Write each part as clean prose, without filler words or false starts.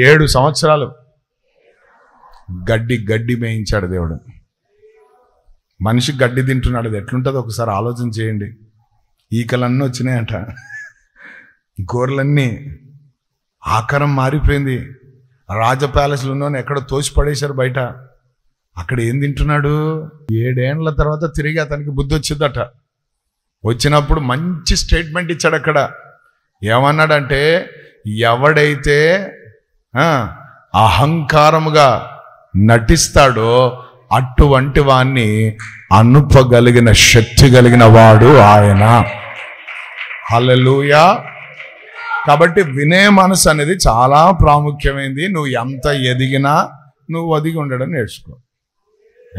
7 సంవత్సరాలు గడ్డి మేయించాడు దేవుడు. మనిషి గడ్డి తింటున్నాడు, అది ఎట్లుంటుందో ఒకసారి ఆలోచన చేయండి. ఈకలన్నీ వచ్చినాయంట, గోర్లన్నీ, ఆకారం మారిపోయింది. రాజ ప్యాలెస్లో ఉన్న ఎక్కడ తోసి పడేశారు బయట. అక్కడ ఏం తింటున్నాడు? 7 ఏండ్ల తర్వాత తిరిగి అతనికి బుద్ధి వచ్చిందట. వచ్చినప్పుడు మంచి స్టేట్మెంట్ ఇచ్చాడు. అక్కడ ఏమన్నాడంటే, ఎవడైతే అహంకారముగా నటిస్తాడో అటువంటి వాణ్ణి అనుపగలిగిన శక్తి కలిగిన వాడు ఆయన. హల్లెలూయా. కాబట్టి వినయ మనసు అనేది చాలా ప్రాముఖ్యమైనది. నువ్వు ఎంత ఎదిగినా నువ్వు ఒదిగి ఉండడం నేర్చుకో.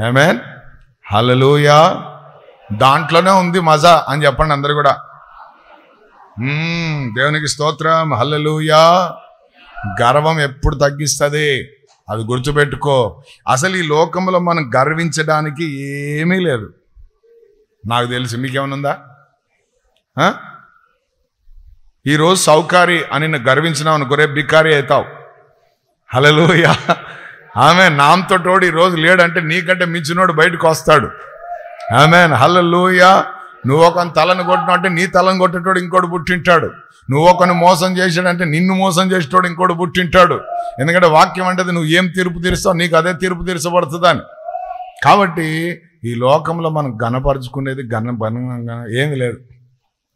ఆమేన్. హల్లెలూయా. దాంట్లోనే ఉంది మజా అని చెప్పండి అందరు కూడా. దేవునికి స్తోత్రం. హల్లెలూయా. గర్వం ఎప్పుడు తగ్గిస్తుంది అది గుర్తుపెట్టుకో. అసలు ఈ లోకంలో మనం గర్వించడానికి ఏమీ లేదు. నాకు తెలిసి మీకేమైనా ఉందా? ఈరోజు సౌకారి అని నువ్వు గర్వించినావు అనుకో, రేపు బికారి అవుతావు. హల్లెలూయా. ఆమె నామతోటోడు ఈరోజు లేడంటే నీకంటే మించినోడు బయటకు వస్తాడు. ఆమెన్. హల్లెలూయా. నువ్వు ఒకని తలను కొట్టినావు అంటే నీ తలను కొట్టేటోడు ఇంకోటి పుట్టింటాడు. నువ్వు ఒకని మోసం చేసాడంటే నిన్ను మోసం చేసేటోడు ఇంకోటి పుట్టింటాడు. ఎందుకంటే వాక్యం అంటే నువ్వు ఏం తీర్పు తీరుస్తావు నీకు అదే తీర్పు తీర్చబడుతుందని. కాబట్టి ఈ లోకంలో మనం ఘనపరుచుకునేది ఏమి లేదు.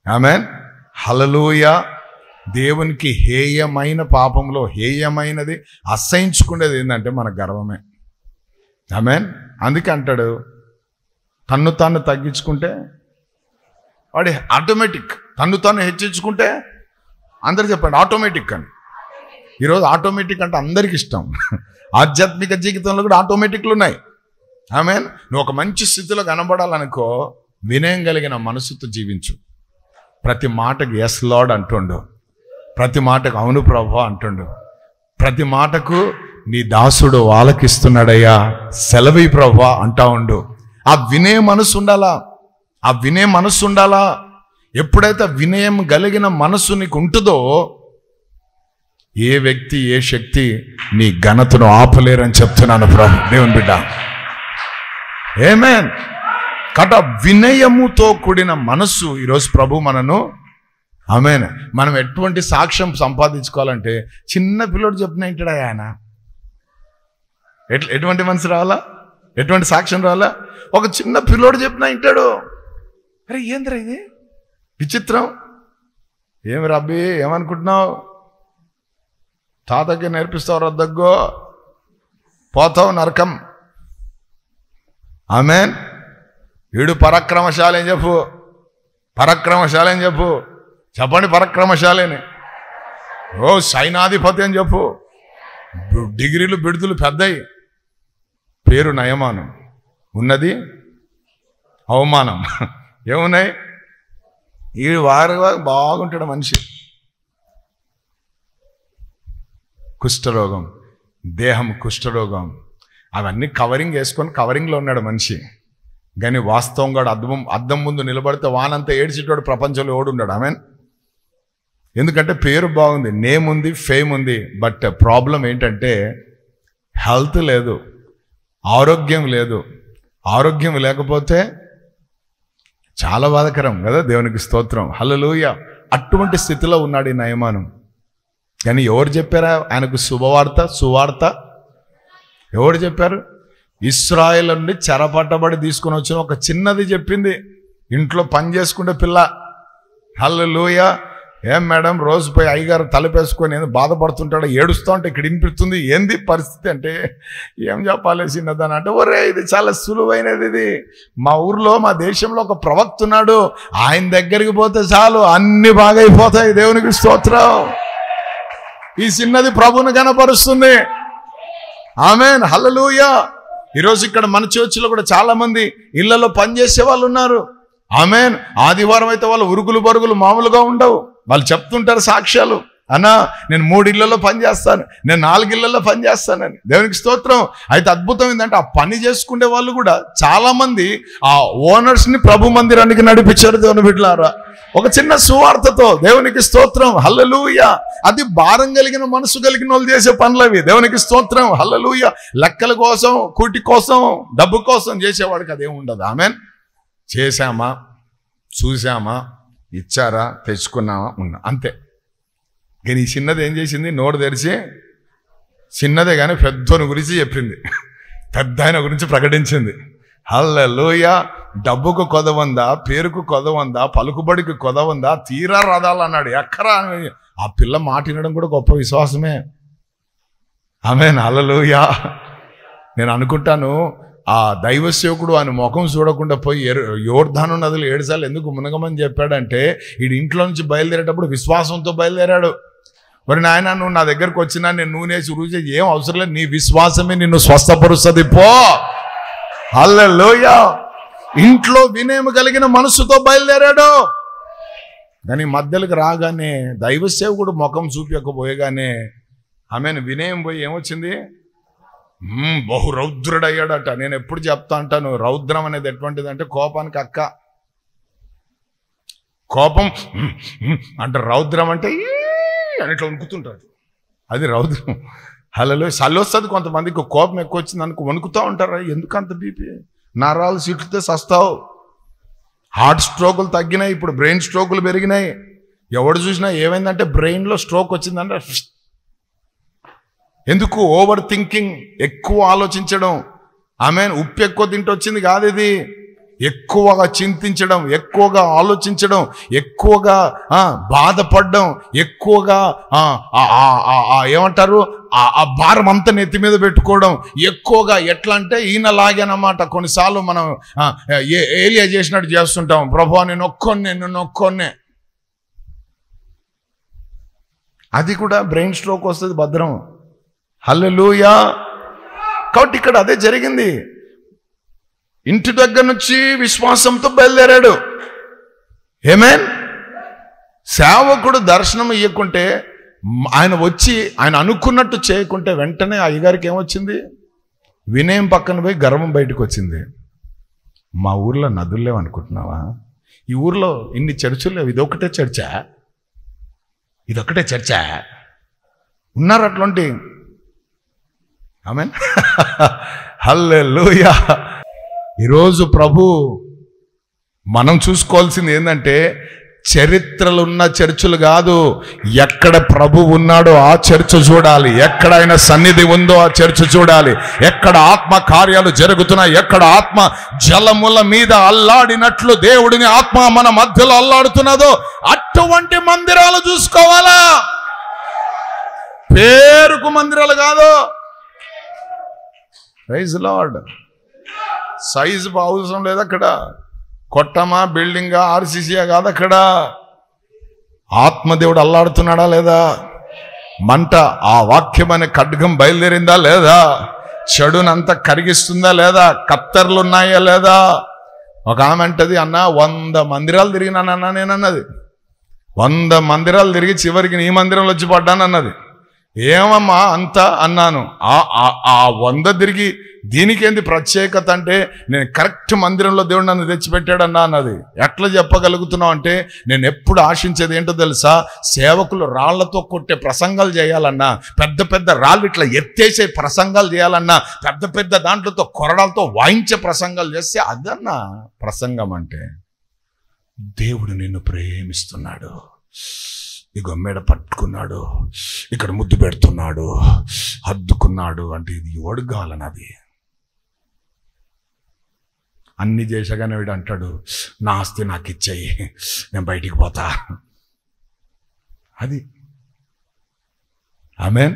ఆమేన్. హల్లెలూయా. దేవునికి హేయమైన పాపంలో హేయమైనది అసహించుకునేది ఏంటంటే మన గర్వమే. ఆమేన్. అందుకే అంటాడు, తన్ను తాను తగ్గించుకుంటే వాడి ఆటోమేటిక్, తన్ను తాను హెచ్చించుకుంటే అందరు చెప్పండి ఆటోమేటిక్ అని. ఈరోజు ఆటోమేటిక్ అంటే అందరికి ఇష్టం. ఆధ్యాత్మిక జీవితంలో కూడా ఆటోమేటిక్లు ఉన్నాయి. ఆమేన్. నువ్వు ఒక మంచి స్థితిలో కనబడాలనుకో, వినయం కలిగిన మనసుతో జీవించు. ప్రతి మాటకు ఎస్ లార్డ్ అంటుండు, ప్రతి మాటకు అవును ప్రభువా అంటుండు, ప్రతి మాటకు నీ దాసుడు వాళ్ళకిస్తున్నాడయ్యా సెలవి ప్రభువా అంటా ఉండు. ఆ వినయ మనసు ఉండాలా, ఆ వినయ మనసు ఉండాలా. ఎప్పుడైతే వినయం కలిగిన మనసు నీకు ఉంటుందో ఏ వ్యక్తి ఏ శక్తి నీ ఘనతను ఆపలేరని చెప్తున్నాను ప్రభు. దేవుని బిడ్డ. ఆమేన్. కట వినయముతో కూడిన మనస్సు ఈరోజు ప్రభు మనను. ఆమేన్. మనం ఎటువంటి సాక్ష్యం సంపాదించుకోవాలంటే చిన్న పిల్లడు చెప్పిన ఏంటాడు ఆయన. ఎటువంటి మనసు రావాలా, ఎటువంటి సాక్ష్యం రావాలా? ఒక చిన్న పిల్లోడు చెప్పినా వింటాడు. అరే ఏంద్రా ఇది విచిత్రం, ఏమి రబ్బీ ఏమనుకుంటున్నావు, తాతకి నేర్పిస్తావు రద్దగ్గో పోతావు నరకం. ఆమేన్. వీడు పరాక్రమశాలి అని చెప్పు, పరాక్రమశాలి అని చెప్పు, చెప్పండి పరాక్రమశాలిని. ఓ సైనాధిపతి అని చెప్పు. డిగ్రీలు బిడుదలు పెద్దయి, పేరు నయమానం, ఉన్నది అవమానం. ఏమున్నాయి? ఈ వారు బాగుంటాడు మనిషి. కుష్ఠరోగం, దేహం కుష్ఠరోగం, అవన్నీ కవరింగ్ వేసుకొని కవరింగ్లో ఉన్నాడు మనిషి. కానీ వాస్తవంగా అద్దం ముందు నిలబడితే వానంతా ఏడ్చేటోడు ప్రపంచంలో ఓడున్నాడు. ఆమెన్. ఎందుకంటే పేరు బాగుంది, నేమ్ ఉంది, ఫేమ్ ఉంది. బట్ ప్రాబ్లం ఏంటంటే హెల్త్ లేదు, ఆరోగ్యం లేదు. ఆరోగ్యం లేకపోతే చాలా బాధకరం కదా. దేవునికి స్తోత్రం. హల్లెలూయా. అటువంటి స్థితిలో ఉన్నాడు ఈ నయమానం. కానీ ఎవరు చెప్పారా ఆయనకు సువార్త? ఎవరు చెప్పారు? ఇశ్రాయేలు నుండి చెరపట్టబడి తీసుకొని వచ్చిన ఒక చిన్నది చెప్పింది. ఇంట్లో పని చేసుకుంటే పిల్ల. హల్లెలూయా. ఏం మేడం రోజు పోయి అయ్యగారు తలపేసుకొని ఏదో బాధపడుతుంటాడు, ఏడుస్తూ ఉంటే ఇక్కడ వినిపిస్తుంది. ఏంది పరిస్థితి అంటే ఏం చెప్పాలి చిన్నదాని అంటే, ఒరే ఇది చాలా సులువైనది, ఇది మా ఊర్లో మా దేశంలో ఒక ప్రవక్త ఉన్నాడు, ఆయన దగ్గరికి పోతే చాలు అన్ని బాగైపోతాయి. దేవునికి స్తోత్రం. ఈ చిన్నది ప్రభువును కనపరుస్తుంది. ఆమేన్. హల్లెలూయా. ఈరోజు ఇక్కడ మన చర్చిలో కూడా చాలా మంది ఇళ్లలో పనిచేసే వాళ్ళు ఉన్నారు. ఆమేన్. ఆదివారం అయితే వాళ్ళ ఉరుగులు బరుగులు మామూలుగా ఉండవు. వాళ్ళు చెప్తుంటారు సాక్ష్యాలు. అన్నా నేను 3 ఇళ్లలో పని చేస్తాను, నేను 4 ఇళ్లలో పని చేస్తానని. దేవునికి స్తోత్రం. అయితే అద్భుతం ఏంటంటే ఆ పని చేసుకునే వాళ్ళు కూడా చాలా మంది ఆ ఓనర్స్ని ప్రభు మందిరానికి నడిపించారు. దేవుని బిడ్డలారా, ఒక చిన్న సువార్తతో. దేవునికి స్తోత్రం. హల్లెలూయా. అది భారం కలిగిన మనసు కలిగిన వాళ్ళు చేసే పనులు అవి. దేవునికి స్తోత్రం. హల్లెలూయా. లెక్కల కోసం, కూటి కోసం, డబ్బు కోసం చేసేవాడికి అదేం ఉండదు. ఆమెన్. చేశామా, చూసామా, ఇచ్చారా, తెచ్చుకున్నామా, ఉన్నా, అంతే. కానీ ఈ చిన్నది ఏం చేసింది? నోరు తెరిచి, చిన్నదే కానీ పెద్దోని గురించి చెప్పింది, పెద్ద ఆయన గురించి ప్రకటించింది. హల్లెలూయా. డబ్బుకు కొదవందా, పేరుకు కొదవందా, పలుకుబడికి కొదవందా, తీరా రథాలు అన్నాడు. ఎక్కరా? ఆ పిల్ల మాట వినడం కూడా గొప్ప విశ్వాసమే. ఆమేన్. హల్లెలూయా. నేను అనుకుంటాను ఆ దైవ సేవకుడు ఆయన ముఖం చూడకుండా పోయి యోర్దాను నదులు 7 సార్లు ఎందుకు మునగమని చెప్పాడంటే, వీడి ఇంట్లో నుంచి బయలుదేరేటప్పుడు విశ్వాసంతో బయలుదేరాడు. మరి నాయన, నువ్వు నా దగ్గరకు వచ్చినా నేను నూనెసి రుచి ఏం అవసరం లేదు, నీ విశ్వాసమే నిన్ను స్వస్థపరుస్తుంది, పో. హల్లెలూయా. ఇంట్లో వినయం కలిగిన మనసుతో బయలుదేరాడు. కానీ మధ్యలోకి రాగానే దైవ సేవకుడు ముఖం చూపించకపోయేగానే ఆమెను వినయం పోయి ఏమొచ్చింది? బహు రౌద్రుడయ్యాడట. నేను ఎప్పుడు చెప్తా అంటాను, రౌద్రం అనేది ఎటువంటిది అంటే కోపానికి అక్క. కోపం అంటే రౌద్రం అంటే అని ఇట్లా వణుకుతుంటాడు, అది రౌద్రం. హల్లెలూయా. చలి వస్తుంది కొంతమందికి, కోపం ఎక్కువ వచ్చింది అనుకో వణుకుతూ ఉంటారా. ఎందుకంత బీపీ? నరాలు సిట్లితే సస్తావు. హార్ట్ స్ట్రోకులు తగ్గినాయి, ఇప్పుడు బ్రెయిన్ స్ట్రోకులు పెరిగినాయి. ఎవడు చూసినా ఏమైందంటే బ్రెయిన్లో స్ట్రోక్ వచ్చిందంటే ఎందుకు? ఓవర్ థింకింగ్, ఎక్కువ ఆలోచించడం. ఆమెన్. ఉప్పు ఎక్కువ తింటే వచ్చింది కాదు ఇది. ఎక్కువగా చింతించడం, ఎక్కువగా ఆలోచించడం, ఎక్కువగా బాధపడడం, ఎక్కువగా ఏమంటారు ఆ భారం అంతా నెత్తి మీద పెట్టుకోవడం ఎక్కువగా. ఎట్లా అంటే ఈయన లాగానమాట. కొన్నిసార్లు మనం ఏలియా చేసినట్టు చేస్తుంటాం. ప్రభువా నేను ఒక్కొన్నే. అది కూడా బ్రెయిన్ స్ట్రోక్ వస్తుంది, భద్రం. హల్లెలూయా. కాబట్టి ఇక్కడ అదే జరిగింది. ఇంటి దగ్గర నుంచి విశ్వాసంతో బయలుదేరాడు. ఆమేన్. సేవకుడు దర్శనం ఇవ్వకుంటే, ఆయన వచ్చి ఆయన అనుకున్నట్టు చేయకుంటే వెంటనే అయ్యగారికి ఏమొచ్చింది? వినయం పక్కన పోయి గర్వం బయటకు వచ్చింది. మా ఊర్లో నదులు లేవు అనుకుంటున్నావా? ఈ ఊర్లో ఇన్ని చర్చిలు లేవు, ఇదొకటే చర్చా? ఉన్నారు అట్లాంటి. ఆమేన్. హల్లెలూయా. ఈరోజు ప్రభు మనం చూసుకోవాల్సింది ఏంటంటే, చరిత్రలు ఉన్న చర్చిలు కాదు, ఎక్కడ ప్రభు ఉన్నాడో ఆ చర్చ్ చూడాలి. ఎక్కడ ఆయన సన్నిధి ఉందో ఆ చర్చ్ చూడాలి. ఎక్కడ ఆత్మ కార్యాలు జరుగుతున్నాయి, ఎక్కడ ఆత్మ జలముల మీద అల్లాడినట్లు దేవుడిని ఆత్మ మన మధ్యలో అల్లాడుతున్నదో అటువంటి మందిరాలు చూసుకోవాలా. పేరుకు మందిరాలు కాదు. Praise lord. సైజు అవసరం లేదు అక్కడ. కొట్టమా, బిల్డింగా, ఆర్సీసీయా కాదు అక్కడ. ఆత్మదేవుడు అల్లాడుతున్నాడా లేదా? మంట, ఆ వాక్యం అనే ఖడ్గం బయలుదేరిందా లేదా? చెడునంతా కరిగిస్తుందా లేదా? కత్తర్లు ఉన్నాయా లేదా? ఒక ఆమె అంటది, అన్న 100 మందిరాలు తిరిగినానన్నా నేనన్నది. 100 మందిరాలు తిరిగి చివరికి నీ మందిరంలో వచ్చి పడ్డానన్నది. ఏమమ్మా అంత అన్నాను. ఆ 100 తిరిగి దీనికేంది ప్రత్యేకత అంటే, నేను కరెక్ట్ మందిరంలో దేవుడు నన్ను తెచ్చిపెట్టాడన్నా అన్నది. ఎట్లా చెప్పగలుగుతున్నావు అంటే, నేను ఎప్పుడు ఆశించేది ఏంటో తెలుసా? సేవకులు రాళ్లతో కొట్టే ప్రసంగాలు చేయాలన్నా, పెద్ద పెద్ద రాళ్ళు ఇట్లా ఎత్తేసే ప్రసంగాలు చేయాలన్నా, పెద్ద పెద్ద దాంట్లతో కొరడాలతో వాయించే ప్రసంగాలు చేస్తే అదన్నా ప్రసంగం అంటే. దేవుడు నిన్ను ప్రేమిస్తున్నాడు, ఇగో మెడ పట్టుకున్నాడు, ఇక్కడ ముద్దు పెడుతున్నాడు, హద్దుకున్నాడు అంటే ఇది ఎవడు కావాలన్నది. అన్ని చేసగానే వీడు అంటాడు, నా ఆస్తి నాకు ఇచ్చేయి, నేను బయటికి పోతా. అది ఆమేన్.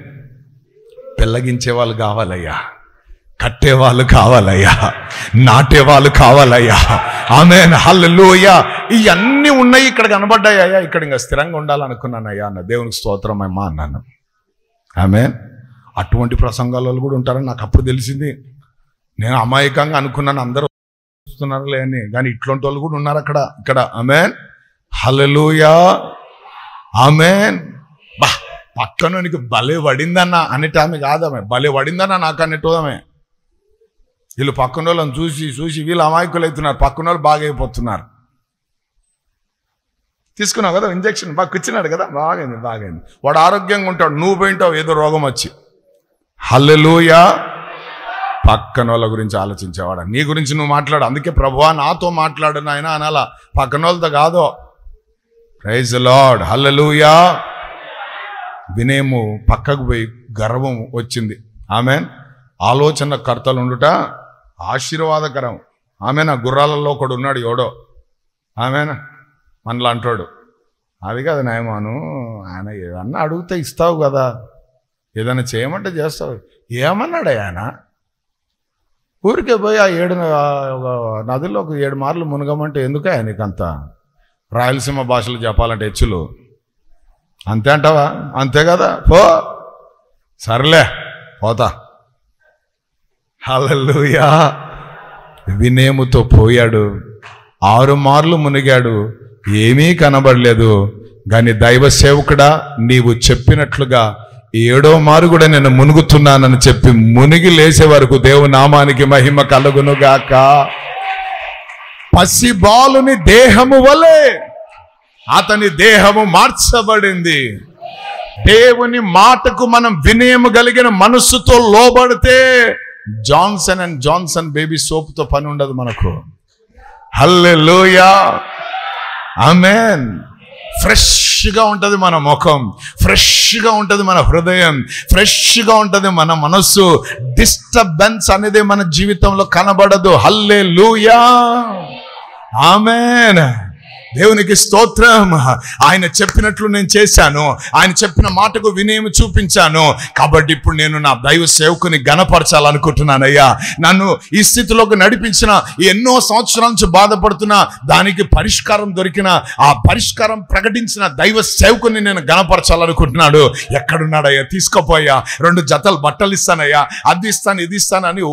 పెళ్ళగించే వాళ్ళు కావాలయ్యా, కట్టేవాళ్ళు కావాలయ్యా, నాటేవాళ్ళు కావాలయ్యా. ఆమేన్. హల్లెలూయా. ఇవన్నీ ఉన్నాయి, ఇక్కడ కనబడ్డాయ్యా. ఇక్కడ ఇంకా స్థిరంగా ఉండాలనుకున్నానయ్యా అన్న. దేవునికి స్తోత్రం అమ్మా అన్నాను. ఆమేన్. అటువంటి ప్రసంగాలు కూడా ఉంటారని నాకు అప్పుడు తెలిసింది. నేను అమాయకంగా అనుకున్నాను అందరూ చూస్తున్నారులే అని, కానీ ఇట్లాంటి వాళ్ళు కూడా ఉన్నారు ఇక్కడ. ఆమేన్. హల్లెలూయా. ఆమేన్. బా పక్కనోనికి భలే పడిందన్న అనేటి ఆమె కాదమే, భలే పడిందన్న నాకు అనేటోదమే. వీళ్ళు పక్కన వాళ్ళని చూసి చూసి వీళ్ళు అమాయకులు అవుతున్నారు, పక్కన వాళ్ళు బాగా అయిపోతున్నారు. తీసుకున్నావు కదా ఇంజక్షన్, బాగా కూర్చున్నాడు కదా, బాగైంది బాగైంది. వాడు ఆరోగ్యంగా ఉంటాడు, నువ్వు పోయింటావు ఏదో రోగం వచ్చి. హల్లెలూయా. పక్కన వాళ్ళ గురించి ఆలోచించేవాడు, నీ గురించి నువ్వు మాట్లాడు. అందుకే ప్రభువా నాతో మాట్లాడు నాయన అనాలా, పక్కన వాళ్ళతో కాదో. Praise the Lord. హల్లెలూయా. వినేము పక్కకు పోయి గర్వం వచ్చింది. ఆమెన్. ఆలోచన కర్తలు ఉండుట ఆశీర్వాదకరం. ఆమెనా. గుర్రాలలో ఒకడు ఉన్నాడు ఎవడో, ఆమెనా మనలా అంటాడు. అది కాదు నాయమాను, ఆయన ఏదన్నా అడిగితే ఇస్తావు కదా, ఏదైనా చేయమంటే చేస్తావు. ఏమన్నాడు ఆయన? ఊరికే పోయి ఆ 7 నదుల్లో ఒక 7 మార్లు మునగమంటే ఎందుకు ఆయనకంత? రాయలసీమ భాషలో చెప్పాలంటే హెచ్చులు అంతే అంటావా? అంతే కదా, పో సర్లే పోతా. హల్లెలూయా. వినేముతో పోయాడు, 6 మార్లు మునిగాడు, ఏమీ కనబడలేదు. కానీ దైవ సేవకుడా నీవు చెప్పినట్లుగా 7వ మారు కూడా నేను మునుగుతున్నానని చెప్పి మునిగి లేచే వరకు దేవుని నామానికి మహిమ కలుగునుగాక. పసిబాలుని దేహము వలె అతని దేహము మార్చబడింది. దేవుని మాటకు మనం వినయము కలిగిన మనస్సుతో లోబడితే జాన్సన్ అండ్ జాన్సన్ బేబీ సోప్తో పని ఉండదు మనకు. హల్లెలూయా. ఆమేన్. ఫ్రెష్గా ఉంటుంది మన ముఖం, ఫ్రెష్గా ఉంటుంది మన హృదయం, ఫ్రెష్గా ఉంటుంది మన మనస్సు. డిస్టర్బెన్స్ అనేది మన జీవితంలో కనబడదు. హల్లెలూయా. ఆమేన్. దేవునికి స్తోత్రం. ఆయన చెప్పినట్లు నేను చేశాను, ఆయన చెప్పిన మాటకు వినయం చూపించాను. కాబట్టి ఇప్పుడు నేను నా దైవ సేవకుని గణపరచాలనుకుంటున్నానయ్యా. నన్ను ఈ స్థితిలోకి నడిపించిన, ఎన్నో సంవత్సరాల నుంచి బాధపడుతున్నా దానికి పరిష్కారం దొరికిన, ఆ పరిష్కారం ప్రకటించిన దైవ సేవకుని నేను గణపరచాలనుకుంటున్నాడు. ఎక్కడున్నాడయ్యా? తీసుకోపోయా, 2 జతలు బట్టలు ఇస్తానయ్యా, అది ఇస్తాను ఇది ఇస్తాను అని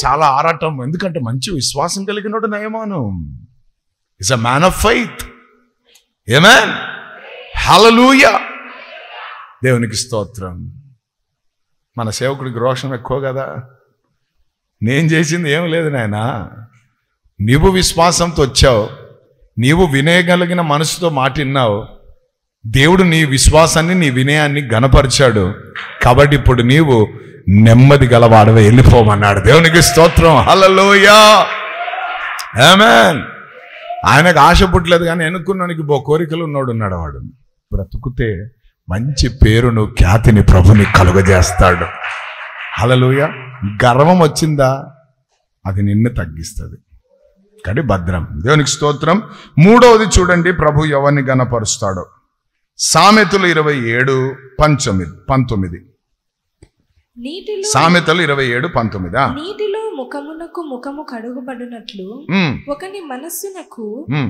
చాలా ఆరాటం. ఎందుకంటే మంచి విశ్వాసం కలిగినోడు నయమాను. He's a man of faith. Amen. Hallelujah. దేవునికి స్తోత్రం. మన సేవకుడికి రోషం ఎక్కువ కదా. నేను చేసింది ఏం లేదు నాయనా, నీవు విశ్వాసంతో వచ్చావు, నీవు వినేయగలిగిన మనసుతో మాటిన్నావు. దేవుడు నీ విశ్వాసాన్ని నీ వినయాన్ని గణపరిచాడు. కాబట్టి ఇప్పుడు నీవు నెమ్మది గలవాడవే వెళ్ళిపోమన్నాడు. దేవునికి స్తోత్రం. హల్లెలూయా. ఆమేన్. ఆయనకు ఆశ పుట్టలేదు, కానీ ఎన్నుకున్నానికి కోరికలు ఉన్నాడు. వాడు బ్రతుకుతే మంచి పేరును ఖ్యాతిని ప్రభుని కలుగజేస్తాడు. హల్లెలూయా. గర్వం వచ్చిందా అది నిన్ను తగ్గిస్తుంది. కానీ భద్రం. దేవునికి స్తోత్రం. 3వది చూడండి, ప్రభు ఎవరిని గణపరుస్తాడో. సామెతలు 27:19. సామెతలు 27:19. నీటిలో ముఖమునకు ముఖము కడుగుబడినట్లు ఒకని మనస్సునకు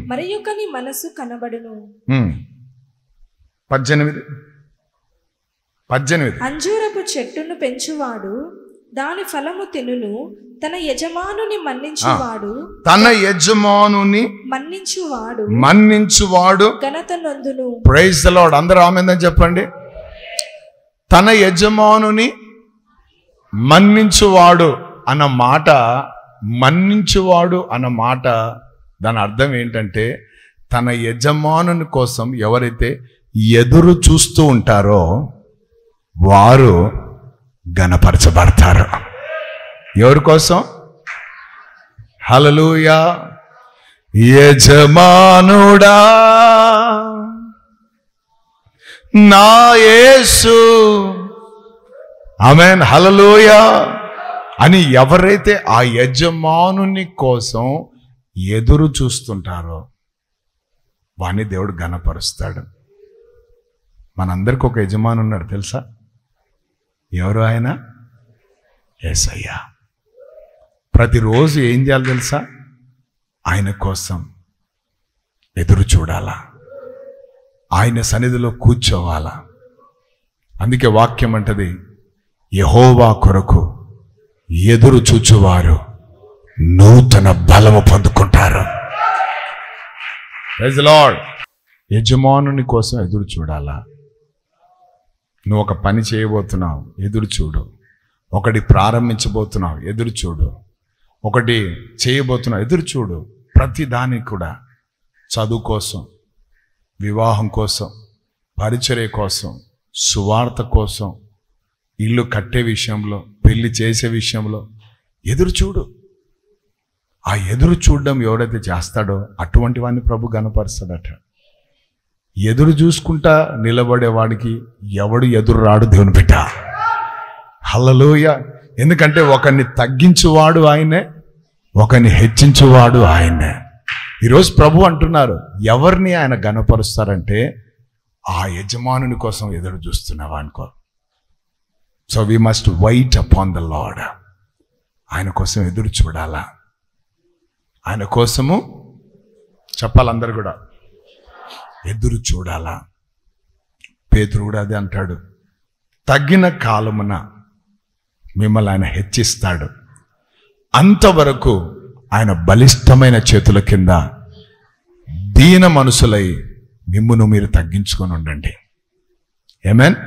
మరి ఒకని మనస్సు కనబడును. 18. అంజూరపు చెట్టును పెంచువాడు దాని ఫలము తినును, తన యజమానుని మన్నించువాడు మన్నించువాడు ఘనత నొందును. Praise the lord. అందరూ ఆమేన్ అని చెప్పండి. తన యజమానుని మన్నించువాడు అన్న మాట, మన్నించువాడు అన్న మాట దాని అర్థం ఏంటంటే, తన యజమానుని కోసం ఎవరైతే ఎదురు చూస్తూ ఉంటారో వారు గణపరచబడతారు. ఎవరి కోసం? హల్లెలూయా. యజమానుడా నా యేసు, ఆమేన్, హల్లెలూయా అని ఎవరైతే ఆ యజమానుని కోసం ఎదురు చూస్తుంటారో వాణ్ణి దేవుడు గణపరుస్తాడు. మనందరికి ఒక యజమాను ఉన్నాడు తెలుసా? ఎవరు ఆయన? యేసయ్య. ప్రతిరోజు ఏం చేయాలి తెలుసా? ఆయన కోసం ఎదురు చూడాలా, ఆయన సన్నిధిలో కూర్చోవాలా. అందుకే వాక్యం అంటది, యెహోవా కొరకు ఎదురు చూచువారు నూతన బలము పొందుకుంటారు. Praise the Lord. యజమానుని కోసం ఎదురు చూడాలా. నువ్వు ఒక పని చేయబోతున్నావు, ఎదురు చూడు. ఒకటి ప్రారంభించబోతున్నావు, ఎదురు చూడు. ఒకటి చేయబోతున్నావు, ఎదురు చూడు. ప్రతి దానికి కూడా చదువు కోసం, వివాహం కోసం, పరిచర్య కోసం, సువార్త కోసం, ఇల్లు కట్టే విషయంలో, పెళ్లి చేసే విషయంలో ఎదురు చూడు. ఆ ఎదురు చూడడం ఎవడైతే చేస్తాడో అటువంటి వాడిని ప్రభు గణపరుస్తాడట. ఎదురు చూసుకుంటా నిలబడేవాడికి ఎవడు ఎదురు రాడు దేవుని బిడ్డ. హల్లెలూయా. ఎందుకంటే ఒకరిని తగ్గించువాడు ఆయనే, ఒకరిని హెచ్చించువాడు ఆయనే. ఈరోజు ప్రభు అంటున్నారు, ఎవరిని ఆయన గణపరుస్తారంటే ఆ యజమానుని కోసం ఎదురు చూస్తున్నావా అనుకో. So we must wait upon the Lord. ఆయన కోసం ఎదురు చూడాలా, ఆయన కోసము చెప్పాలందరూ కూడా ఎదురు చూడాలా. పేతురు కూడా అదే అంటాడు, తగ్గిన కాలమున మిమ్మల్ని ఆయన హెచ్చిస్తాడు, అంతవరకు ఆయన బలిష్టమైన చేతుల కింద దీన మనసులై మిమ్మును మీరు తగ్గించుకొని ఉండండి. ఆమేన్.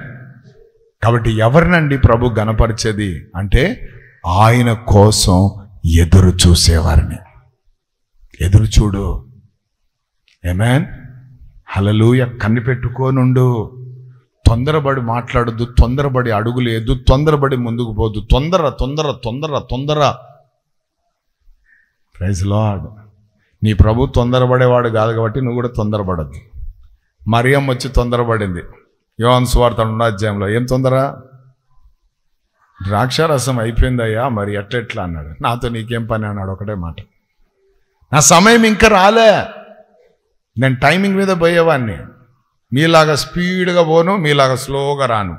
కాబట్టి ఎవరినండి ప్రభు గణపరిచేది అంటే ఆయన కోసం ఎదురు చూసేవారిని. ఎదురు చూడు. ఆమేన్. హల్లెలూయా. కనిపెట్టుకోనుండు. తొందరపడి మాట్లాడద్దు, తొందరపడి అడుగులేదు, తొందరపడి ముందుకు పోదు. తొందర తొందర తొందర తొందర. Praise Lord. నీ ప్రభు తొందరపడేవాడు కాదు కాబట్టి నువ్వు కూడా తొందరపడద్దు. మరియమ్మ వచ్చి తొందరపడింది యోహాను సువార్త 2వ అధ్యాయంలో. ఏం తొందర? ద్రాక్షారసం అయిపోయిందయ్యా, మరి ఎట్లా అన్నాడు. నాతో నీకేం పని అన్నాడు. ఒకటే మాట, నా సమయం ఇంకా రాలే, నేను టైమింగ్ మీద పోయేవాడిని. మీలాగా స్పీడ్గా పోను, మీలాగా స్లోగా రాను.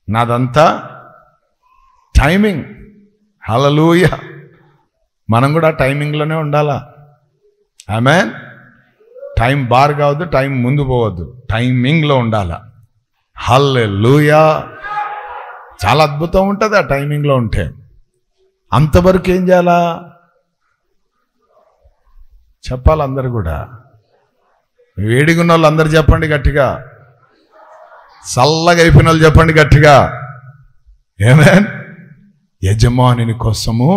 నాదంతా టైమింగ్. హల్లెలూయా. మనం కూడా టైమింగ్లోనే ఉండాలా. ఆమేన్. టైం బార్ కావద్దు, టైం ముందు పోవద్దు, టైమింగ్లో ఉండాలా. హల్లెలూయా. చాలా అద్భుతం ఉంటుంది ఆ టైమింగ్లో ఉంటే. అంతవరకు ఏం చేయాలా చెప్పాలి అందరు కూడా. వేడిగున్న వాళ్ళు అందరు చెప్పండి గట్టిగా. చల్లగా అయిపోయిన వాళ్ళు చెప్పండి గట్టిగా. ఆమేన్. యజమానుని కోసము.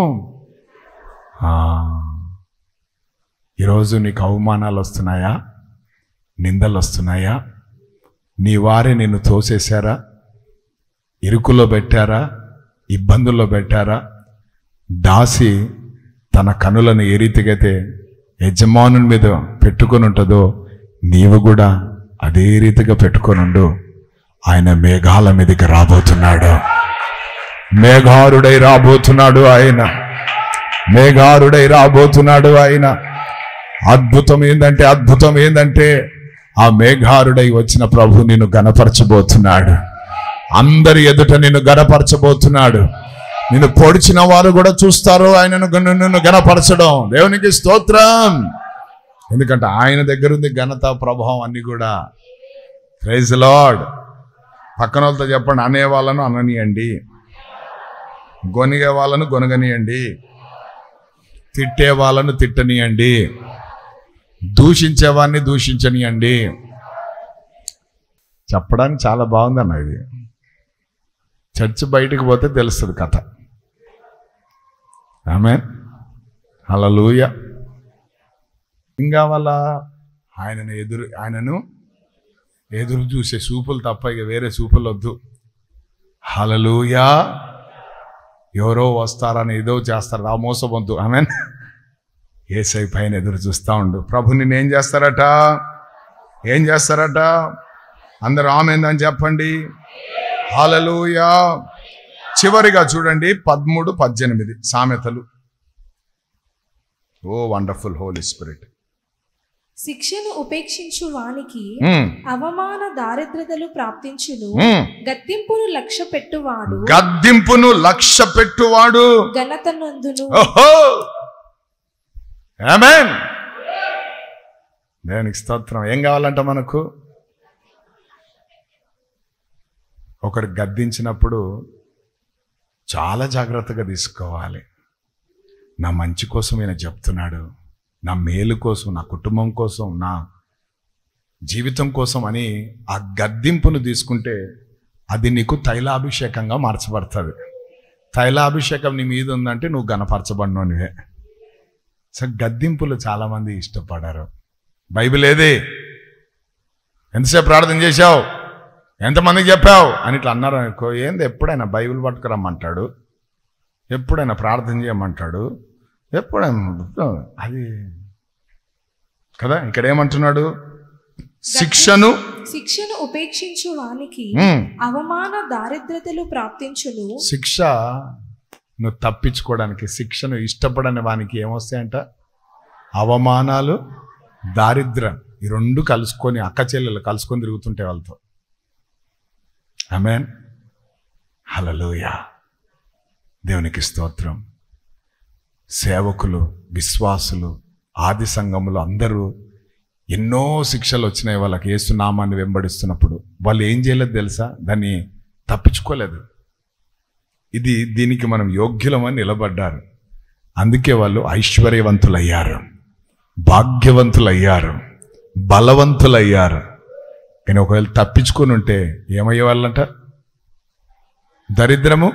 ఈరోజు నీకు అవమానాలు వస్తున్నాయా, నిందలు వస్తున్నాయా, నీ వారే నిన్ను తోసేశారా, ఇరుకులో పెట్టారా, ఇబ్బందుల్లో పెట్టారా? దాసి తన కనులను ఏ రీతికైతే యజమానుని మీద పెట్టుకొని ఉంటుందో నీవు కూడా అదే రీతిగా పెట్టుకొనుండు. ఆయన మేఘాల మీదకి రాబోతున్నాడు. మేఘారుడై రాబోతున్నాడు ఆయన. మేఘారుడై రాబోతున్నాడు ఆయన. అద్భుతం ఏందంటే ఆ మేఘారుడై వచ్చిన ప్రభు నిన్ను గణపరచబోతున్నాడు. అందరి ఎదుట నిన్ను గణపరచబోతున్నాడు. నిన్ను పొడిచిన వారు కూడా చూస్తారు ఆయనను నిన్ను గణపరచడం. దేవునికి స్తోత్రం. ఎందుకంటే ఆయన దగ్గర ఉంది ఘనత, ప్రభావం అన్ని కూడా. Praise Lord. పక్కన వాళ్ళతో చెప్పండి, అనే వాళ్ళను అననీయండి, గొనిగే వాళ్ళను గొనగనియండి, తిట్టే వాళ్ళను తిట్టనియండి, దూషించేవాడిని దూషించనియండి. చెప్పడానికి చాలా బాగుందన్న. ఇది చర్చ్ బయటికి పోతే తెలుస్తుంది కథ. ఆమేన్. హల్లెలూయా. ఏం కావాలా? ఆయనను ఎదురు చూసే చూపులు తప్ప ఇక వేరే చూపులు వద్దు. హల్లెలూయా. ఎవరో వస్తారని ఏదో చేస్తారు, రా మోసవద్దు. ఆమేన్. యేసయ్య పైన ఎదురు చూస్తూ ఉండు. ప్రభు నిన్ను ఏం చేస్తారట? అందరూ ఆమేన్ చెప్పండి. హల్లెలూయా. చివరిగా చూడండి 13-18 సామెతలు. ఓ వండర్ఫుల్ హోలీ స్పిరిట్. శిక్షను ఉపేక్షించు వానికి అవమాన దారిద్రతలు ప్రాప్తించును. గద్దింపును లక్ష్య పెట్టువాడు ఘనత నందును. ఆమేన్. దేవునికి స్తోత్రం. ఏం కావాలంట మనకు? ఒకరు గద్దించినప్పుడు చాలా జాగ్రత్తగా తీసుకోవాలి. నా మంచి కోసం ఈయన చెప్తున్నాడు, నా మేలు కోసం, నా కుటుంబం కోసం, నా జీవితం కోసం అని ఆ గద్దింపును తీసుకుంటే అది నీకు తైలాభిషేకంగా మార్చబడుతుంది. తైలాభిషేకం నీ మీద ఉందంటే నువ్వు గణపరచబడినోనివే. సో గద్దింపులు చాలామంది ఇష్టపడారు. బైబిల్ ఏది, ఎంతసేపు ప్రార్థన చేశావు, ఎంతమందికి చెప్పావు అని ఇట్లా అన్నారు అనుకో, ఏంది ఎప్పుడైనా బైబిల్ పట్టుకురమ్మంటాడు, ఎప్పుడైనా ప్రార్థన చేయమంటాడు, ఎప్పుడైనా అది కదా. ఇక్కడ ఏమంటున్నాడు, శిక్షను ఉపేక్షించు వానికి అవమాన దారిద్రతలు ప్రాప్తించును. శిక్ష నువ్వు తప్పించుకోవడానికి, శిక్షను ఇష్టపడని వానికి ఏమొస్తాయంట, అవమానాలు, దారిద్ర్యం. ఈ రెండు కలుసుకొని, అక్క చెల్లెలు కలుసుకొని తిరుగుతుంటే వాళ్ళతో. ఆమేన్, హల్లెలూయా, దేవునికి స్తోత్రం. సేవకులు, విశ్వాసులు, ఆది సంఘములు అందరూ ఎన్నో శిక్షలు వచ్చినాయి వాళ్ళకి. యేసు నామాన్ని వెంబడిస్తున్నప్పుడు వాళ్ళు ఏం చేయలేదు తెలుసా, దాన్ని తప్పించుకోలేదు. దీనికి మనం యోగ్యులమని నిలబడ్డారు. అందుకే వాళ్ళు ఐశ్వర్యవంతులయ్యారు, భాగ్యవంతులయ్యారు, బలవంతులయ్యారు. కానీ ఒకవేళ తప్పించుకొని ఉంటే ఏమయ్యేవాళ్ళంట, దరిద్రము,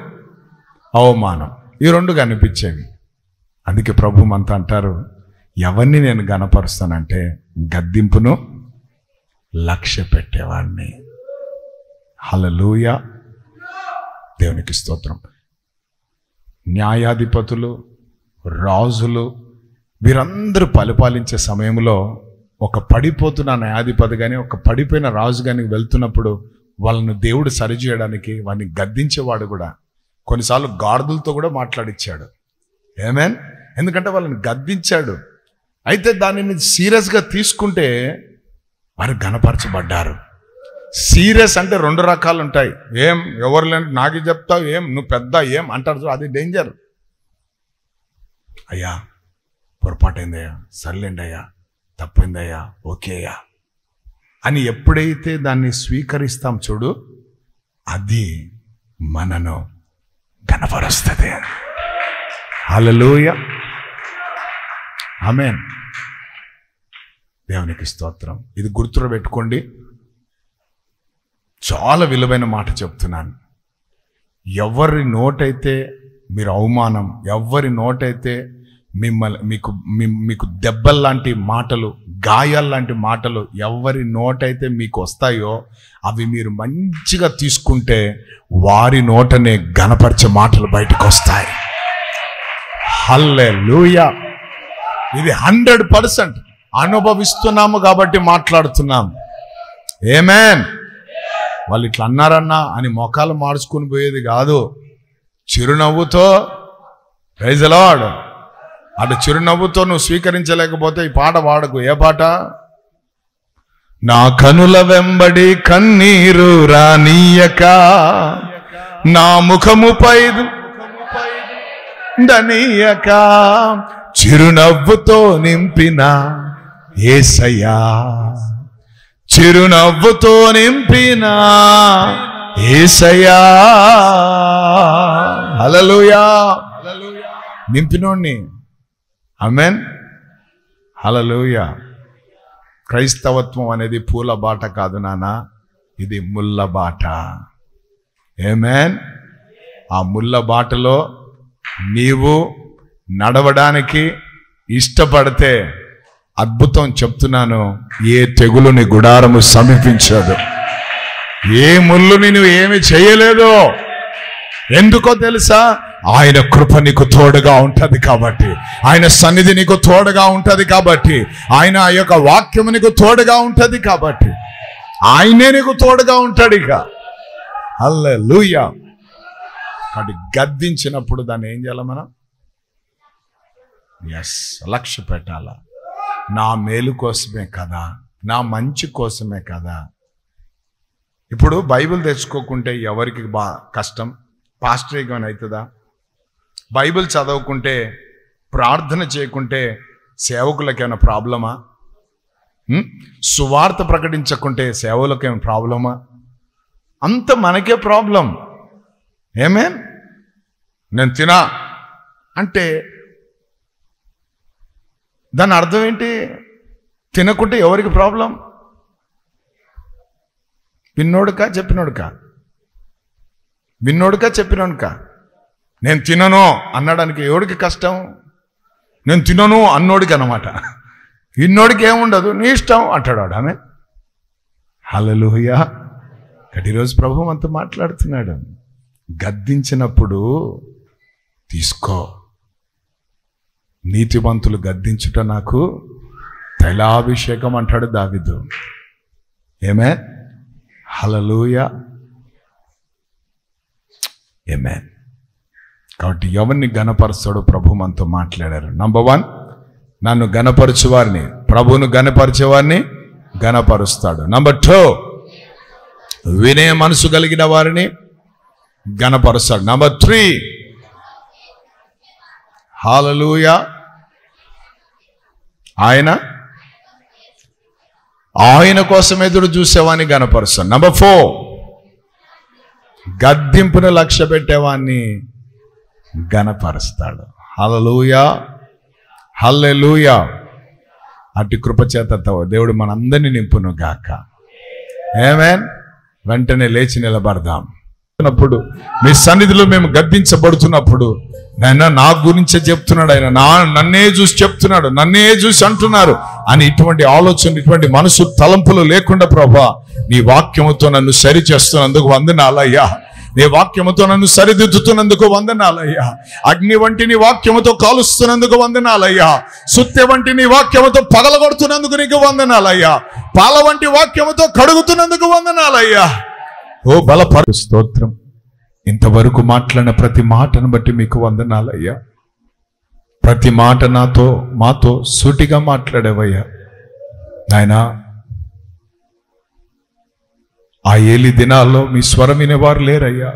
అవమానం, ఈ రెండు కనిపించేవి. అందుకే ప్రభు మనతో అంటారు, ఎవరిని నేను గణపరుస్తానంటే గద్దింపును లక్ష్య పెట్టేవాడిని. హల్లెలూయా, దేవునికి స్తోత్రం. న్యాయాధిపతులు, రాజులు వీరందరూ పరిపాలించే సమయంలో ఒక పడిపోతున్న న్యాయాధిపతి కానీ, ఒక పడిపోయిన రాజు కానీ వెళ్తున్నప్పుడు వాళ్ళను దేవుడు సరిచేయడానికి వాడిని గద్దించేవాడు కూడా. కొన్నిసార్లు గాడిదలతో కూడా మాట్లాడిచ్చాడు. ఆమేన్. ఎందుకంటే వాళ్ళని గద్దించాడు. అయితే దానిని సీరియస్గా తీసుకుంటే వారు గణపరచబడ్డారు. సీరియస్ అంటే రెండు రకాలు ఉంటాయి. ఏం ఎవరు లేని నాకు చెప్తావు, ఏం నువ్వు పెద్ద ఏం అంటారు, అది డేంజర్. అయ్యా పొరపాటైందయ్యా, సర్లేండి అయ్యా, తప్పైందయ్యా, ఓకే అయ్యా అని ఎప్పుడైతే దాన్ని స్వీకరిస్తాం చూడు, అది మనను గణపరుస్తుంది. హల్లెలూయా, ఆమేన్, దేవునికి స్తోత్రం. ఇది గుర్తులో పెట్టుకోండి. చాలా విలువైన మాట చెప్తున్నాను. ఎవరి నోటైతే మీరు అవమానం, ఎవరి నోటైతే మీకు దెబ్బల్లాంటి మాటలు, గాయాల్లాంటి మాటలు ఎవరి నోటైతే మీకు వస్తాయో అవి మీరు మంచిగా తీసుకుంటే వారి నోటనే గణపరిచే మాటలు బయటకు వస్తాయి. హల్లెలూయా. ఇది 100% అనుభవిస్తున్నాము కాబట్టి మాట్లాడుతున్నాం. ఆమేన్. వాళ్ళు ఇట్లా అన్నారన్నా అని మొఖాలు మార్చుకుని పోయేది కాదు. చిరునవ్వుతో, ప్రైజ్ ది లార్డ్, అటు చిరునవ్వుతో నువ్వు స్వీకరించలేకపోతే ఈ పాట పాడకు. ఏ పాట? నా కనుల వెంబడి కన్నీరు రానీయక, నా ముఖముపై దనీయక, చిరునవ్వుతో నింపిన యేసయ్యా, చిరునవ్వుతో నింపిన యేసయ్యా. హల్లెలూయా. నింపినోణ్ణి. ఆమేన్, హల్లెలూయా. క్రైస్తవత్వం అనేది పూల బాట కాదు నాన్న, ఇది ముళ్ళ బాట. ఆమేన్. ఆ ముళ్ళ బాటలో నీవు నడవడానికి ఇష్టపడితే అద్భుతం చెప్తున్నాను, ఏ తెగులుని గుడారము సమీపించదు, ఏ ముళ్ళుని నువ్వు ఏమి చేయలేదు. ఎందుకో తెలుసా? ఆయన కృప నీకు తోడుగా ఉంటది కాబట్టి, ఆయన సన్నిధి నీకు తోడుగా ఉంటది కాబట్టి, ఆయన ఆ యొక్క వాక్యము నీకు తోడుగా ఉంటది కాబట్టి, ఆయనే నీకు తోడుగా ఉంటాడు. ఇక హల్లెలూయా. కాబట్టి గద్దించినప్పుడు దాన్ని ఏం చేయాలి మనం? లక్ష్య పెట్టాలా. నా మేలు కోసమే కదా, నా మంచి కోసమే కదా. ఇప్పుడు బైబిల్ తెచ్చుకోకుంటే ఎవరికి కష్టం? పాస్టర్కి ఏమైనా అవుతుందా? బైబిల్ చదవకుంటే, ప్రార్థన చేయకుంటే సేవకులకి ఏమైనా ప్రాబ్లమా? సువార్త ప్రకటించకుంటే సేవలకు ఏమైనా ప్రాబ్లమా? అంత మనకే ప్రాబ్లం. ఆమేన్. నేను తినా అంటే దాని అర్థం ఏంటి? తినకుంటే ఎవరికి ప్రాబ్లం? విన్నోడుకా చెప్పినోడుకా? విన్నోడుగా చెప్పినోనుక. నేను తినను అన్నడానికి ఎవడికి కష్టం? నేను తినను అన్నోడికి అన్నమాట. విన్నోడికి ఏముండదు, నీ ఇష్టం అంటాడు ఆమె. హల్లెలూయా. ఈరోజు ప్రభు అంతా మాట్లాడుతున్నాడు. గద్దించినప్పుడు తీసుకో. నీతిమంతులు గద్దించుట నాకు తైలాభిషేకం అంటాడు దావీదు. ఏమే? హల్లెలూయా. ఏమే. కాబట్టి ఎవరిని గణపరుస్తాడో ప్రభు మనతో మాట్లాడారు. నంబర్ 1, నన్ను గణపరచువారిని, ప్రభువును గణపరిచేవారిని గణపరుస్తాడు. నంబర్ 2, వినే మనసు కలిగిన వారిని గణపరుస్తాడు. నంబర్ 3, హల్లెలూయా, ఆయన కోసం ఎదురు చూసేవాడిని గణపరుస్తాడు. నంబర్ 4, గద్దింపును లక్ష్య పెట్టేవాడిని గణపరుస్తాడు. హల్లెలూయా, హల్లెలూయా. అట్టి కృపచేతతో దేవుడు మనందరినీ నింపును గాక. ఆమేన్. వెంటనే లేచి నిలబడదాం. మీ సన్నిధిలో మేము గద్దించబడుతున్నప్పుడు ఆయన నా గురించే చెప్తున్నాడు, ఆయన నన్నే చూసి చెప్తున్నాడు, నన్నే చూసి అంటున్నారు అని ఇటువంటి ఆలోచన, ఇటువంటి మనసు తలంపులు లేకుండా ప్రభా నీ వాక్యముతో నన్ను సరి చేస్తున్నందుకు వందనాలయ్యా. నీ వాక్యముతో నన్ను సరిదిద్దుతున్నందుకు వందనాలయ్యా. అగ్ని వంటి నీ వాక్యముతో కాలుస్తున్నందుకు వందనాలయ్యా. సుత్తె వంటి నీ వాక్యముతో పగలగొడుతున్నందుకు నీకు వందనాలయ్యా. పాల వంటి వాక్యముతో కడుగుతున్నందుకు వందనాలయ్యా. ఓ బలపరు స్తోత్రం. ఇంతవరకు మాట్లాడిన ప్రతి మాటను బట్టి మీకు వందనాలయ్యా. ప్రతి మాట మాతో సూటిగా మాట్లాడేవయ్యా నాయనా. ఆ ఏలి దినాల్లో మీ స్వరం వినేవారు లేరయ్యా,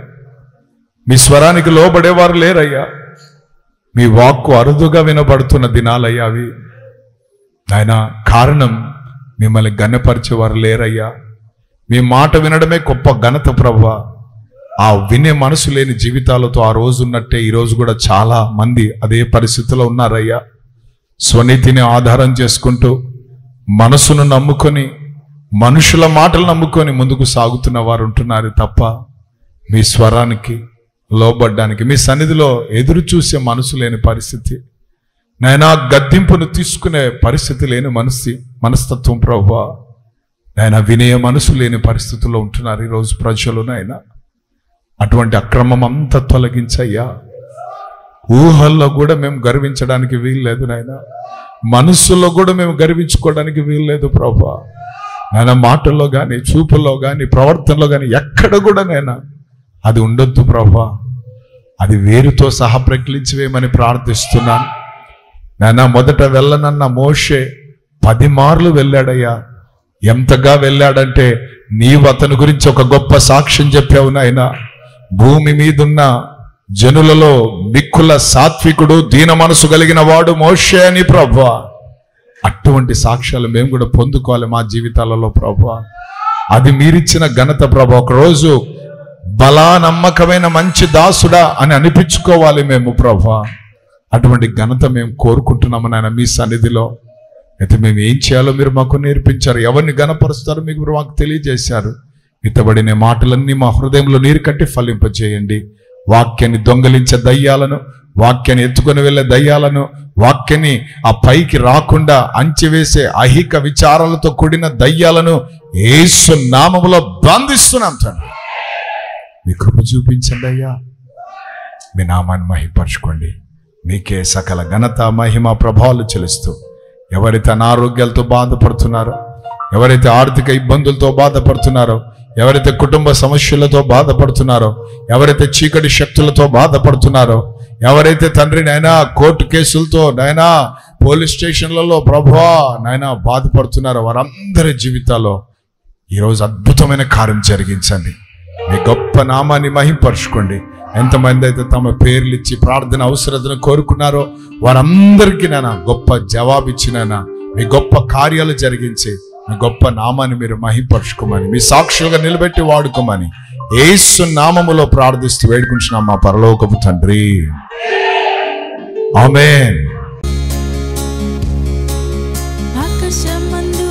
మీ స్వరానికి లోబడేవారు లేరయ్యా. మీ వాక్కు అరుదుగా వినబడుతున్న దినాలయ్యా అవి నాయనా. కారణం మిమ్మల్ని గణపరిచేవారు లేరయ్యా. మీ మాట వినడమే గొప్ప ఘనత ప్రభువా. ఆ వినే మనసు లేని జీవితాలతో ఆ రోజు ఉన్నట్టే ఈరోజు కూడా చాలా మంది అదే పరిస్థితిలో ఉన్నారయ్యా. స్వనీతిని ఆధారం చేసుకుంటూ మనసును నమ్ముకొని మనుషుల మాటలు నమ్ముకొని ముందుకు సాగుతున్న వారు ఉంటున్నారు తప్ప మీ స్వరానికి లోబడ్డానికి, మీ సన్నిధిలో ఎదురు చూసే మనసు లేని పరిస్థితి నాయనా. గద్దింపును తీసుకునే పరిస్థితి లేని మనస్తత్వం ప్రభువా నాయనా. వినయ మనసు లేని పరిస్థితుల్లో ఉంటున్నారు ఈరోజు ప్రజలు నాయనా. అటువంటి అక్రమం అంతా తొలగించయ్యా. ఊహల్లో కూడా మేము గర్వించడానికి వీల్లేదు నాయనా. మనస్సులో కూడా మేము గర్వించుకోవడానికి వీల్లేదు ప్రభువా నాయన. మాటల్లో కానీ, చూపుల్లో కానీ, ప్రవర్తనలో కానీ ఎక్కడ కూడా నైనా అది ఉండొద్దు ప్రభువా. అది వేరుతో సహా ప్రకటించివేయమని ప్రార్థిస్తున్నాను నాయన. మొదట వెళ్ళనన్న మోషే 10 మార్లు వెళ్ళాడయ్యా. ఎంతగా వెళ్ళాడంటే నీవు అతని గురించి ఒక గొప్ప సాక్ష్యం చెప్పావు నాయనా. భూమి మీదున్న జనులలో మిక్కుల సాత్వికుడు, దీన మనసు కలిగిన వాడు మోషే అని ప్రభువా. అటువంటి సాక్ష్యాలు మేము కూడా పొందుకోవాలి మా జీవితాలలో ప్రభువా. అది మీరిచ్చిన ఘనత ప్రభువా. ఒకరోజు బలా నమ్మకమైన మంచి దాసుడా అని అనిపించుకోవాలి మేము ప్రభువా. అటువంటి ఘనత మేము కోరుకుంటున్నాము నాయన మీ సన్నిధిలో. అయితే మేము ఏం చేయాలో మీరు మాకు నేర్పించారు. ఎవరిని గణపరుస్తారో మీకు మాకు తెలియజేశారు. ఇతబడిన మాటలన్నీ మా హృదయంలో నీరు కట్టి ఫలింపజేయండి. వాక్యాన్ని దొంగలించే దయ్యాలను, వాక్యాన్ని ఎత్తుకొని వెళ్ళే దయ్యాలను, వాక్యాన్ని ఆ పైకి రాకుండా అంచివేసే అహిక విచారాలతో కూడిన దయ్యాలను యేసు నామములో బంధిస్తున్నాం తండ్రి. మీ కృప చూపించండి అయ్యా. మీ నామాన్ని మహిమపరచుకోండి. మీకే సకల ఘనత, మహిమ, ప్రభావాలు చెల్లిస్తూ ఎవరైతే అనారోగ్యాలతో బాధపడుతున్నారో, ఎవరైతే ఆర్థిక ఇబ్బందులతో బాధపడుతున్నారో, ఎవరైతే కుటుంబ సమస్యలతో బాధపడుతున్నారో, ఎవరైతే చీకటి శక్తులతో బాధపడుతున్నారో, ఎవరైతే తండ్రి నాయనా కోర్టు కేసులతో నాయనా పోలీస్ స్టేషన్లలో ప్రభువా నాయనా బాధపడుతున్నారో వారందరి జీవితాల్లో ఈరోజు అద్భుతమైన కార్యం జరిగించండి. మీ గొప్ప నామాన్ని మహిమపరచుకోండి. ఎంతమంది అయితే తమ పేర్లు ఇచ్చి ప్రార్థన అవసరతను కోరుకున్నారో వారందరికీ నాయనా గొప్ప జవాబిచ్చినైనా మీ గొప్ప కార్యాలు జరిగించి మీ గొప్ప నామాన్ని మీరు మహిమపరచుకోమని, మీ సాక్షులుగా నిలబెట్టి వాడుకోమని యేసు నామములో ప్రార్థిస్తూ వేడుకుంటున్నాం మా పరలోకపు తండ్రి. ఆమేన్. ఆకాశమందు